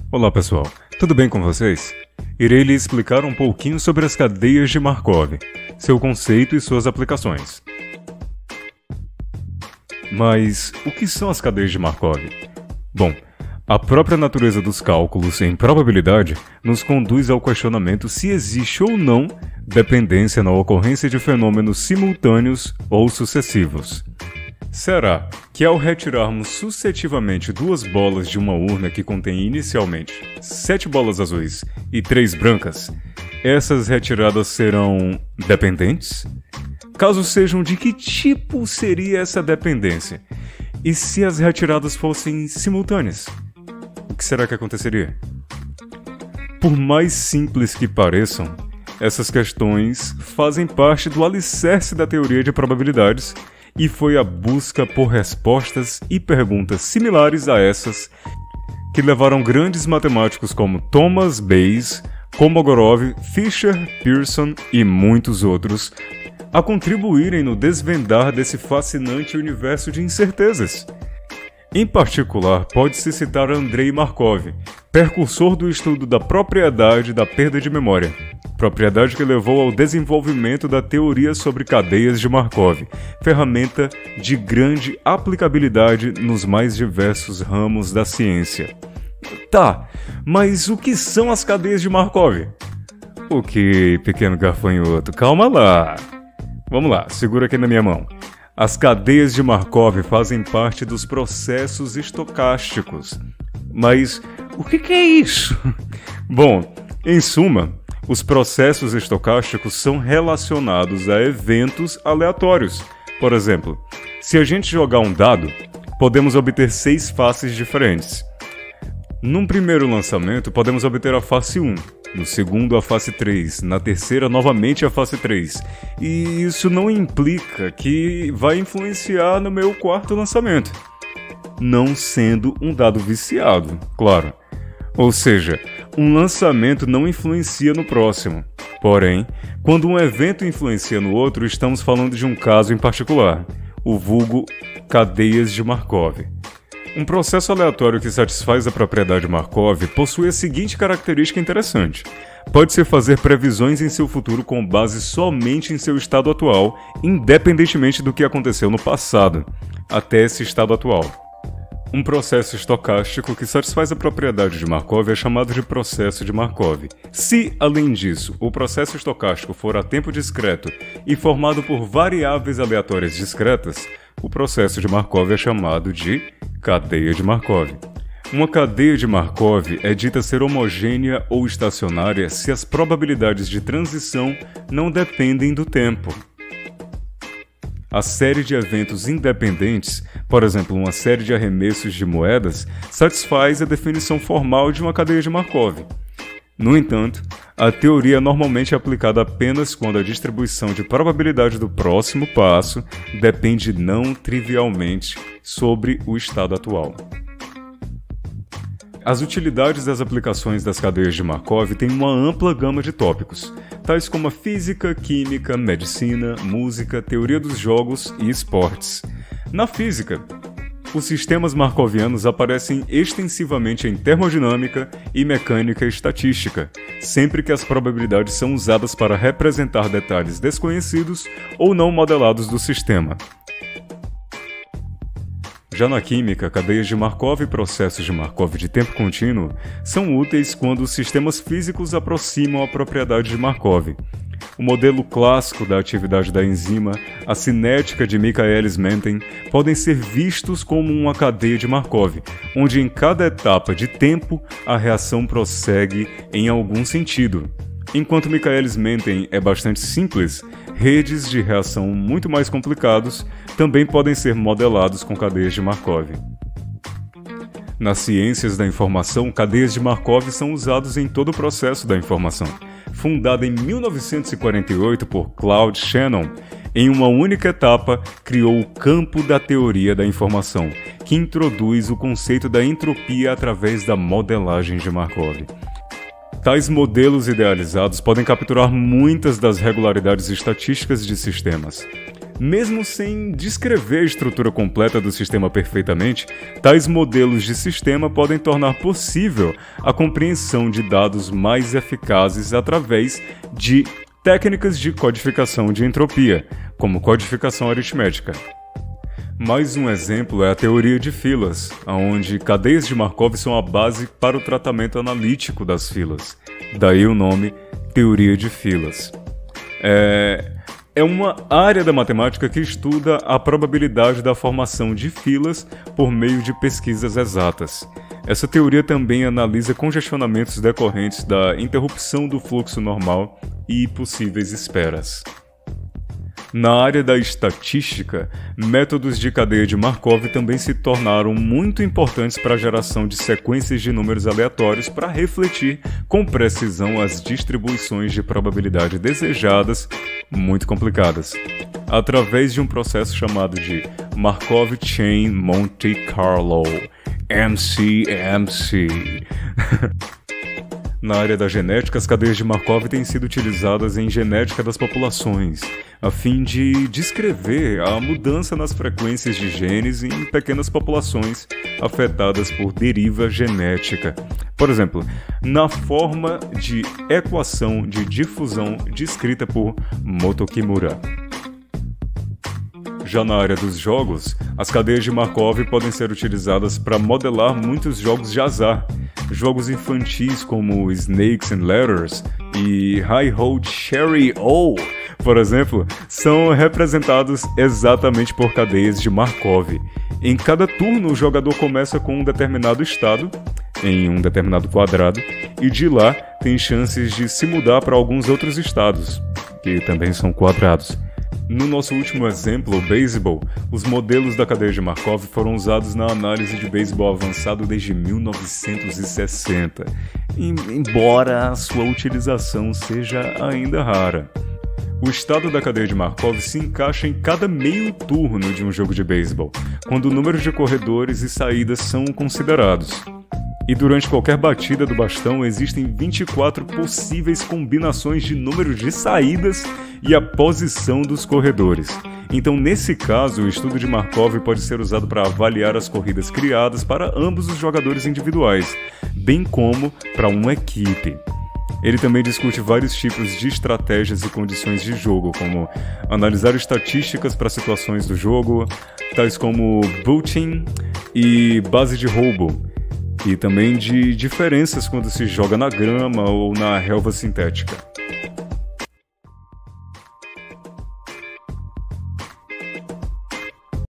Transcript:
Olá pessoal, tudo bem com vocês? Irei lhe explicar um pouquinho sobre as cadeias de Markov, seu conceito e suas aplicações. Mas o que são as cadeias de Markov? Bom, a própria natureza dos cálculos em probabilidade nos conduz ao questionamento se existe ou não dependência na ocorrência de fenômenos simultâneos ou sucessivos. Será que ao retirarmos sucessivamente duas bolas de uma urna que contém inicialmente 7 bolas azuis e 3 brancas, essas retiradas serão dependentes? Caso sejam, de que tipo seria essa dependência? E se as retiradas fossem simultâneas? O que será que aconteceria? Por mais simples que pareçam, essas questões fazem parte do alicerce da teoria de probabilidades e foi a busca por respostas e perguntas similares a essas que levaram grandes matemáticos como Thomas Bayes, Kolmogorov, Fisher, Pearson e muitos outros a contribuírem no desvendar desse fascinante universo de incertezas. Em particular, pode-se citar Andrei Markov, precursor do estudo da propriedade da perda de memória, propriedade que levou ao desenvolvimento da teoria sobre cadeias de Markov, ferramenta de grande aplicabilidade nos mais diversos ramos da ciência. Tá, mas o que são as cadeias de Markov? Ok, pequeno gafanhoto, calma lá. Vamos lá, segura aqui na minha mão. As cadeias de Markov fazem parte dos processos estocásticos. Mas o que é isso? Bom, em suma, os processos estocásticos são relacionados a eventos aleatórios. Por exemplo, se a gente jogar um dado, podemos obter 6 faces diferentes. Num primeiro lançamento, podemos obter a face 1, no segundo a face 3, na terceira novamente a face 3. E isso não implica que vai influenciar no meu quarto lançamento, não sendo um dado viciado, claro. Ou seja, um lançamento não influencia no próximo. Porém, quando um evento influencia no outro, estamos falando de um caso em particular, o vulgo cadeias de Markov. Um processo aleatório que satisfaz a propriedade Markov possui a seguinte característica interessante. Pode-se fazer previsões em seu futuro com base somente em seu estado atual, independentemente do que aconteceu no passado, até esse estado atual. Um processo estocástico que satisfaz a propriedade de Markov é chamado de processo de Markov. Se, além disso, o processo estocástico for a tempo discreto e formado por variáveis aleatórias discretas, o processo de Markov é chamado de cadeia de Markov. Uma cadeia de Markov é dita ser homogênea ou estacionária se as probabilidades de transição não dependem do tempo. A série de eventos independentes, por exemplo, uma série de arremessos de moedas, satisfaz a definição formal de uma cadeia de Markov. No entanto, a teoria é normalmente aplicada apenas quando a distribuição de probabilidade do próximo passo depende não trivialmente sobre o estado atual. As utilidades das aplicações das cadeias de Markov têm uma ampla gama de tópicos, tais como a física, química, medicina, música, teoria dos jogos e esportes. Na física, os sistemas markovianos aparecem extensivamente em termodinâmica e mecânica estatística, sempre que as probabilidades são usadas para representar detalhes desconhecidos ou não modelados do sistema. Já na química, cadeias de Markov e processos de Markov de tempo contínuo são úteis quando os sistemas físicos aproximam a propriedade de Markov. O modelo clássico da atividade da enzima, a cinética de Michaelis-Menten, podem ser vistos como uma cadeia de Markov, onde em cada etapa de tempo a reação prossegue em algum sentido. Enquanto Michaelis-Menten é bastante simples, redes de reação muito mais complicados também podem ser modelados com cadeias de Markov. Nas ciências da informação, cadeias de Markov são usadas em todo o processo da informação. Fundada em 1948 por Claude Shannon, em uma única etapa criou o campo da teoria da informação, que introduz o conceito da entropia através da modelagem de Markov. Tais modelos idealizados podem capturar muitas das regularidades estatísticas de sistemas. Mesmo sem descrever a estrutura completa do sistema perfeitamente, tais modelos de sistema podem tornar possível a compreensão de dados mais eficazes através de técnicas de codificação de entropia, como codificação aritmética. Mais um exemplo é a teoria de filas, onde cadeias de Markov são a base para o tratamento analítico das filas. Daí o nome teoria de filas. É uma área da matemática que estuda a probabilidade da formação de filas por meio de pesquisas exatas. Essa teoria também analisa congestionamentos decorrentes da interrupção do fluxo normal e possíveis esperas. Na área da estatística, métodos de cadeia de Markov também se tornaram muito importantes para a geração de sequências de números aleatórios para refletir com precisão as distribuições de probabilidade desejadas, muito complicadas, através de um processo chamado de Markov Chain Monte Carlo, MCMC. Na área da genética, as cadeias de Markov têm sido utilizadas em genética das populações, a fim de descrever a mudança nas frequências de genes em pequenas populações afetadas por deriva genética. Por exemplo, na forma de equação de difusão descrita por Motokimura. Já na área dos jogos, as cadeias de Markov podem ser utilizadas para modelar muitos jogos de azar. Jogos infantis como Snakes and Ladders e High Road Cherry O, por exemplo, são representados exatamente por cadeias de Markov. Em cada turno, o jogador começa com um determinado estado, em um determinado quadrado, e de lá tem chances de se mudar para alguns outros estados, que também são quadrados. No nosso último exemplo, o beisebol, os modelos da cadeia de Markov foram usados na análise de beisebol avançado desde 1960, embora a sua utilização seja ainda rara. O estado da cadeia de Markov se encaixa em cada meio turno de um jogo de beisebol, quando o número de corredores e saídas são considerados. E durante qualquer batida do bastão existem 24 possíveis combinações de número de saídas e a posição dos corredores. Então, nesse caso, o estudo de Markov pode ser usado para avaliar as corridas criadas para ambos os jogadores individuais, bem como para uma equipe. Ele também discute vários tipos de estratégias e condições de jogo, como analisar estatísticas para situações do jogo, tais como booting e base de roubo, e também de diferenças quando se joga na grama ou na relva sintética.